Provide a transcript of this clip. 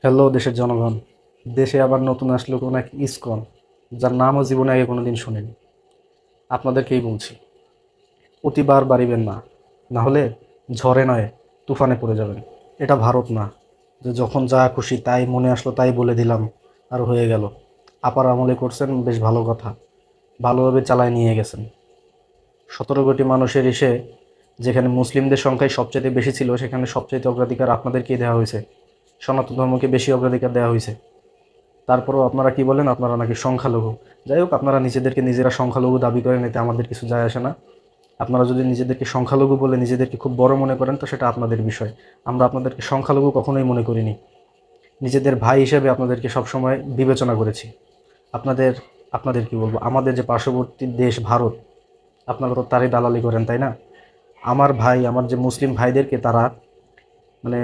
Hello দেশের জনগণ। দেশে আবার নতুন আসলো কোনো এক ইসকন, যার নামও জীবনে আগে কোনোদিন শুনিনি। আপনাদেরকেই বলছি, অতিবার বাড়িবেন না, না হলে ঝড়ে নয় তুফানে পড়ে যাবেন। এটা ভারত না যে যখন যা খুশি তাই মনে আসলো তাই বলে দিলাম আর হয়ে গেল। আপার আমলে করছেন বেশ ভালো কথা, ভালোভাবে চালায় নিয়ে গেছেন। 17 কোটি মানুষের এসে যেখানে মুসলিমদের সংখ্যাই সবচাইতে বেশি ছিল, সেখানে সবচাইতে অগ্রাধিকার আপনাদেরকেই দেওয়া হয়েছে, সনাতন ধর্মকে বেশি অগ্রাধিকার দেওয়া হয়েছে। তারপরেও আপনারা কি বলেন আপনারা নাকি সংখ্যালঘু। যাই হোক, আপনারা নিজেদেরকে নিজেরা সংখ্যালঘু দাবি করেন, এতে আমাদের কিছু যায় আসে না। আপনারা যদি নিজেদেরকে সংখ্যালঘু বলে নিজেদেরকে খুব বড় মনে করেন তো সেটা আপনাদের বিষয়। আমরা আপনাদেরকে সংখ্যালঘু কখনোই মনে করিনি। নিজেদের ভাই হিসেবে আপনাদেরকে সবসময় বিবেচনা করেছি। আপনাদের আপনাদের কি বলবো, আমাদের যে পার্শ্ববর্তী দেশ ভারত, আপনারা তো তারই দালালি করেন, তাই না? আমার ভাই, আমার যে মুসলিম ভাইদেরকে তারা মানে